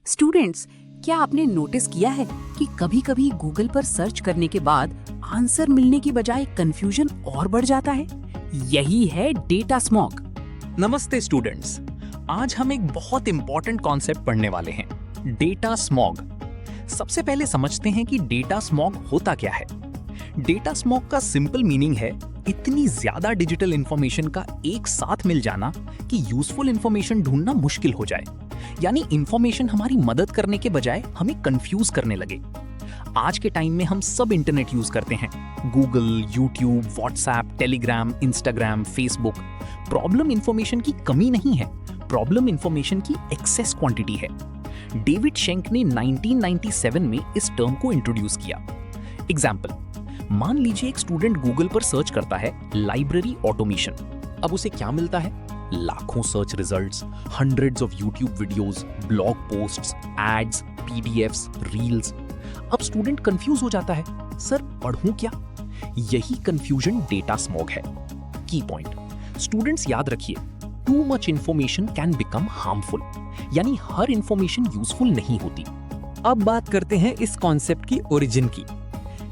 Students, क्या आपने notice किया है कि कभी-कभी गूगल पर सर्च करने के बाद आंसर मिलने की बजाय कंफ्यूजन और बढ़ जाता है? यही है डेटा स्मॉग। नमस्ते स्टूडेंट्स, आज हम एक बहुत इंपॉर्टेंट कॉन्सेप्ट पढ़ने वाले हैं, डेटा स्मॉग। सबसे पहले समझते हैं कि डेटा स्मॉग होता क्या है। डेटा स्मॉग का सिंपल मीनिंग है इतनी ज्यादा डिजिटल इंफॉर्मेशन का एक साथ मिल जाना कि यूजफुल इंफॉर्मेशन ढूंढना मुश्किल हो जाए, यानी इंफॉर्मेशन हमारी मदद करने के बजाय हमें कंफ्यूज करने लगे। आज के टाइम में हम सब इंटरनेट यूज करते हैं, Google, YouTube, WhatsApp, Telegram, Instagram, Facebook. Problem information की कमी नहीं है, प्रॉब्लम इंफॉर्मेशन की एक्सेस क्वांटिटी है। डेविड शेंक ने 1997 में इस टर्म को इंट्रोड्यूस किया। एग्जाम्पल, मान लीजिए एक स्टूडेंट गूगल पर सर्च करता है लाइब्रेरी ऑटोमेशन। अब उसे क्या मिलता है? लाखों search results, hundreds of YouTube videos, blog posts, ads, PDFs, reels. अब स्टूडेंट कंफ्यूज हो जाता है, सर पढ़ूं क्या? यही कंफ्यूजन डेटा स्मॉग है। की पॉइंट, स्टूडेंट्स याद रखिए, too much information can become harmful, यानी हर इंफॉर्मेशन यूजफुल नहीं होती। अब बात करते हैं इस कॉन्सेप्ट की ओरिजिन की।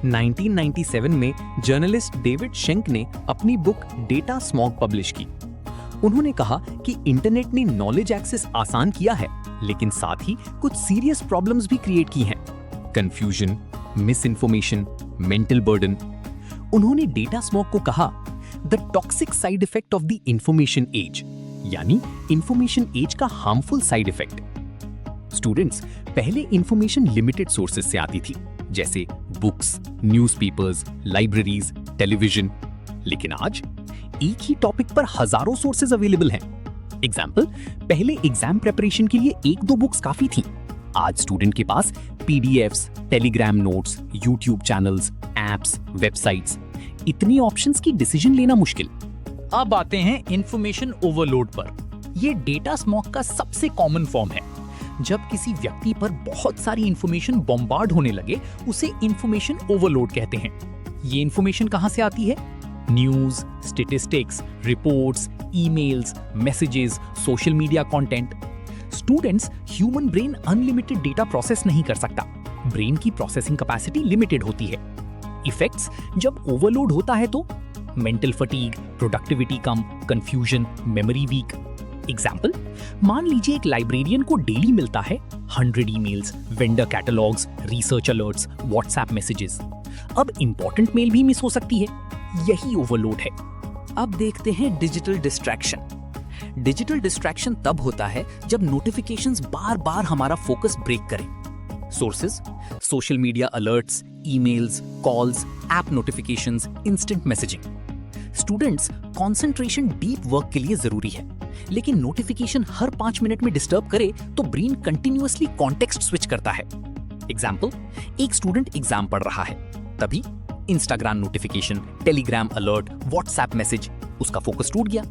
1997 में जर्नलिस्ट डेविड शेंक ने अपनी बुक डेटा स्मॉग पब्लिश की। उन्होंने कहा कि इंटरनेट ने नॉलेज एक्सेस आसान किया है, लेकिन साथ ही कुछ सीरियस प्रॉब्लम्स भी क्रिएट की हैं। Confusion, miss information, mental burden. उन्होंने डेटा स्मॉग को कहा the toxic side effect of the information age, यानी इंफॉर्मेशन एज का हार्मफुल साइड इफेक्ट। स्टूडेंट्स, पहले इंफॉर्मेशन लिमिटेड सोर्सेज से आती थी, जैसे बुक्स, न्यूज़पेपर्स, लाइब्रेरीज, टेलीविजन। लेकिन आज एक ही टॉपिक पर हजारों सोर्सेज अवेलेबल हैं। एग्जाम्पल, पहले एग्जाम प्रिपरेशन के लिए एक दो बुक्स काफी थी। आज स्टूडेंट के पास PDFs, Telegram notes, YouTube channels, apps, websites, इतनी ऑप्शंस की डिसीजन लेना मुश्किल। अब आते हैं इंफॉर्मेशन ओवरलोड पर। ये डेटा स्मॉग का सबसे कॉमन फॉर्म है। जब किसी व्यक्ति पर बहुत सारी इंफॉर्मेशन बॉम्बार्ड होने लगे, उसे इंफॉर्मेशन ओवरलोड कहते हैं। ये इंफॉर्मेशन कहां से आती है? News, statistics, reports, emails, messages, social media content. Students, human brain unlimited data process नहीं कर सकता। ब्रेन की प्रोसेसिंग कैपेसिटी लिमिटेड होती है। इफेक्ट्स, जब ओवरलोड होता है तो मेंटल फटीग, प्रोडक्टिविटी कम, कंफ्यूजन, मेमोरी वीक। एग्जाम्पल, मान लीजिए एक लाइब्रेरियन को डेली मिलता है 100 emails, vendor catalogues, research alerts, WhatsApp messages. अब इंपॉर्टेंट मेल भी मिस हो सकती है। यही ओवरलोड है। अब देखते हैं डिजिटल डिस्ट्रैक्शन। डिजिटल डिस्ट्रैक्शन तब होता है जब नोटिफिकेशंस बार-बार हमारा फोकस ब्रेक करें। Sources, social media alerts, emails, calls, app notifications, instant messaging. Students, concentration deep work के लिए जरूरी है, लेकिन नोटिफिकेशन हर 5 मिनट में डिस्टर्ब करे तो ब्रेन कंटिन्यूअसली कॉन्टेक्स्ट स्विच करता है। एग्जाम्पल, एक स्टूडेंट एग्जाम पढ़ रहा है, तभी Instagram notification, Telegram alert, WhatsApp message, उसका फोकस टूट गया।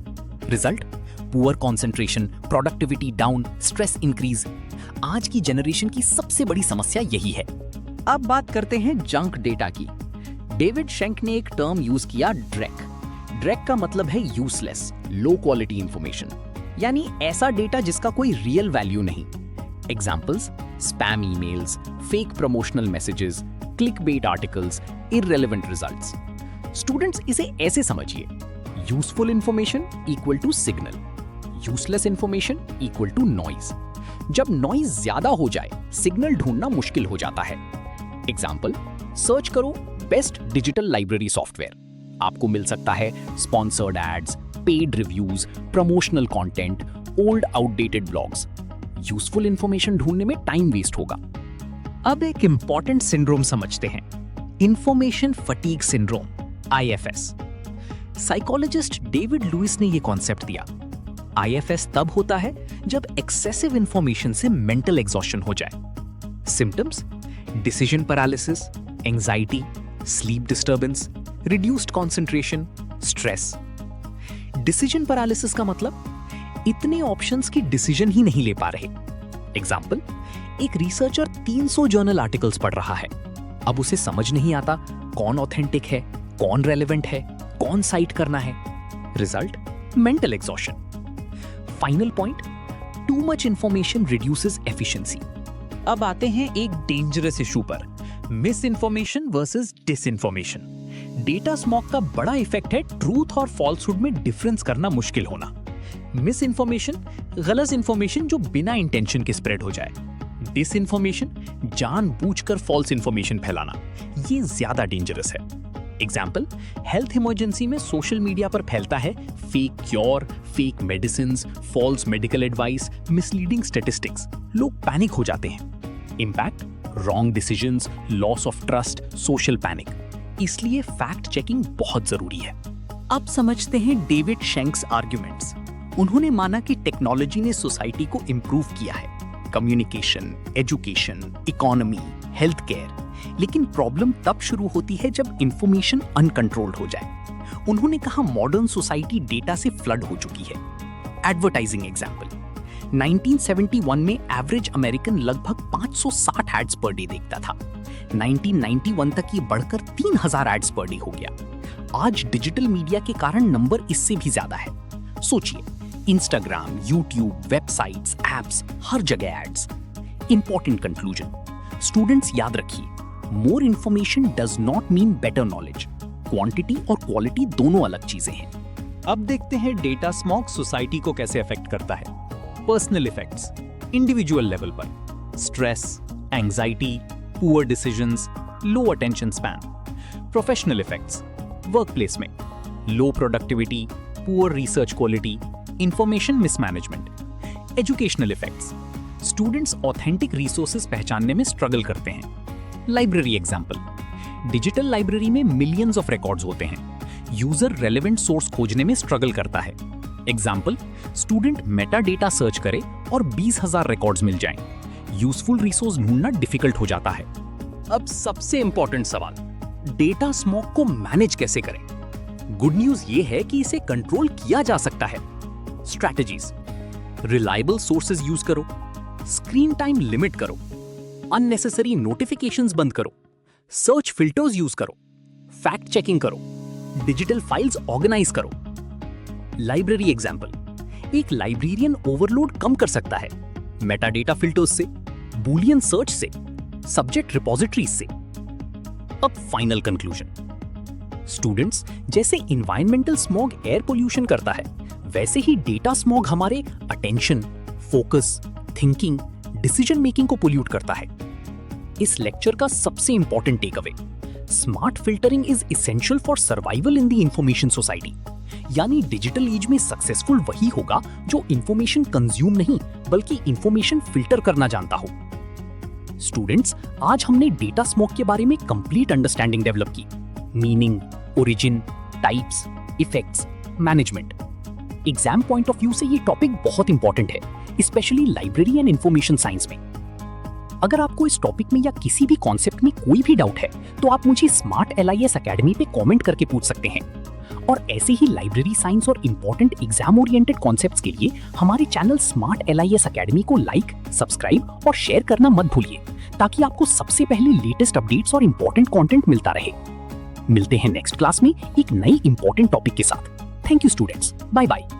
Result, poor concentration, productivity down, stress increase. आज की जनरेशन की सबसे बड़ी समस्या यही है। अब बात करते हैं जंक डेटा की। डेविड शेंक ने एक टर्म यूज किया, ड्रैक। ड्रैक का मतलब है यूजलेस, लो क्वालिटी इंफॉर्मेशन, यानी ऐसा डेटा जिसका कोई रियल वैल्यू नहीं। Examples, spam emails, fake promotional messages, clickbait articles, irrelevant results. Students, इसे ऐसे समझिए, useful information equal to signal, useless information equal to noise. जब नॉइज ज्यादा हो जाए, सिग्नल ढूंढना मुश्किल हो जाता है। एग्जाम्पल, सर्च करो बेस्ट डिजिटल लाइब्रेरी सॉफ्टवेयर। आपको मिल सकता है sponsored ads, paid reviews, promotional content, old outdated blogs. Useful information ढूंढने में टाइम वेस्ट होगा। अब एक इंपॉर्टेंट सिंड्रोम समझते हैं, information fatigue syndrome, IFS। Psychologist David Louis ने यह कॉन्सेप्ट दिया। IFS तब होता है जब एक्सेसिव इंफॉर्मेशन से मेंटल एग्जॉस्शन हो जाए। Symptoms, decision paralysis, anxiety, sleep disturbance, reduced concentration, stress. Decision paralysis का मतलब इतने ऑप्शंस की डिसीजन ही नहीं ले पा रहे। एग्जाम्पल, एक रिसर्चर 300 जर्नल आर्टिकल्स पढ़ रहा है। अब उसे समझ नहीं आता कौन ऑथेंटिक है, कौन रेलेवेंट है, कौन साइट करना है। Result, mental exhaustion. Final point, too much information reduces efficiency, अब आते हैं एक डेंजरस इशू पर, miss information versus disinformation. Data smog का बड़ा इफेक्ट है ट्रूथ और फॉल्सहुड में डिफरेंस करना मुश्किल होना। मिस इन्फॉर्मेशन, गलत इन्फॉर्मेशन जो बिना इंटेंशन के स्प्रेड हो जाए। डिसइन्फॉर्मेशन, जानबूझकर फॉल्स इन्फॉर्मेशन फैलाना, ये ज्यादा डेंजरस है। एग्जाम्पल, हेल्थ इमरजेंसी में सोशल मीडिया पर फैलता है fake cure, fake medicines, false medical advice, misleading statistics. लोग पैनिक हो जाते हैं। Impact, wrong decisions, loss of trust, social panic. इसलिए फैक्ट चेकिंग बहुत जरूरी है। अब समझते हैं डेविड शेंक्स आर्ग्यूमेंट्स। उन्होंने माना कि टेक्नोलॉजी ने सोसाइटी को इंप्रूव किया है, communication, education, economy, health care, लेकिन प्रॉब्लम तब शुरू होती है जब इंफॉर्मेशन अनकंट्रोल्ड हो जाए। उन्होंने कहा मॉडर्न सोसाइटी डेटा से फ्लड हो चुकी है। एडवर्टाइजिंग एग्जांपल, 1971 में एवरेज अमेरिकन लगभग 560 एड्स पर डे देखता था। 1991 तक ये बढ़कर 3000 एड्स पर डे हो गया। आज डिजिटल मीडिया के कारण नंबर इससे भी ज्यादा है। सोचिए, इंस्टाग्राम, यूट्यूब, वेबसाइट्स, एप्स, हर जगह एड्स। इंपॉर्टेंट कंक्लूजन, स्टूडेंट्स याद रखिए, more information does not mean better knowledge. Quantity और क्वालिटी दोनों अलग चीजें हैं। अब देखते हैं डेटा स्मॉग सोसाइटी को कैसे अफेक्ट करता है। पर्सनल इफेक्ट्स, इंडिविजुअल लेवल पर stress, anxiety, poor decisions, low attention span. Professional effects, workplace में low productivity, poor research quality, information mismanagement. Educational effects, students authentic resources पहचानने में स्ट्रगल करते हैं। लाइब्रेरी एग्जांपल, डिजिटल लाइब्रेरी में millions of records होते हैं। User relevant source खोजने में स्ट्रगल करता है। Example, student Meta data search करे और 20,000 रिकॉर्ड्स मिल जाएं। यूजफुल रिसोर्स ढूंढना डिफिकल्ट हो जाता है। अब सबसे इंपॉर्टेंट सवाल, डेटा स्मॉग को मैनेज कैसे करें? गुड न्यूज ये है कि इसे कंट्रोल किया जा सकता है। स्ट्रैटेजीज, रिलायबल सोर्सेज यूज करो, स्क्रीन टाइम लिमिट करो, अननेसेसरी नोटिफिकेशंस बंद करो, सर्च फिल्टर्स यूज करो, फैक्ट चेकिंग करो, डिजिटल फाइल्स ऑर्गेनाइज करो। लाइब्रेरी एग्जांपल, एक लाइब्रेरियन ओवरलोड कम कर सकता है मेटा डेटा फिल्टर्स से, बूलियन सर्च से, सब्जेक्ट रिपोजिटरीज से। अब फाइनल कंक्लूजन, स्टूडेंट्स, जैसे इन्वायरमेंटल स्मॉग एयर पोल्यूशन करता है, वैसे ही डेटा स्मॉग हमारे attention, focus, thinking, decision making को पोल्यूट करता है। इस लेक्चर का सबसे important takeaway, smart filtering is essential for survival in the information society. यानी डिजिटल एज में सक्सेसफुल वही होगा जो इंफॉर्मेशन कंज्यूम नहीं बल्कि इंफॉर्मेशन फिल्टर करना जानता हो। स्टूडेंट्स, आज हमने डेटा स्मॉग के बारे में कंप्लीट अंडरस्टैंडिंग डेवलप की। Meaning, origin, types, effects, management. Exam point of view से ये टॉपिक बहुत इंपॉर्टेंट है, specially library and information science में। अगर आपको इस टॉपिक में या किसी भी कॉन्सेप्ट में कोई भी डाउट है तो आप मुझे स्मार्ट LIS अकेडमी पे कमेंट करके पूछ सकते हैं। और ऐसे ही लाइब्रेरी साइंस और इंपॉर्टेंट एग्जाम ओरिएंटेड कॉन्सेप्ट्स के लिए हमारे चैनल स्मार्ट LIS अकेडमी को लाइक, सब्सक्राइब और शेयर करना मत भूलिए, ताकि आपको सबसे पहले लेटेस्ट अपडेट्स और इंपॉर्टेंट कंटेंट मिलता रहे। मिलते हैं नेक्स्ट क्लास में एक नई इंपॉर्टेंट टॉपिक के साथ। Thank you students, bye bye.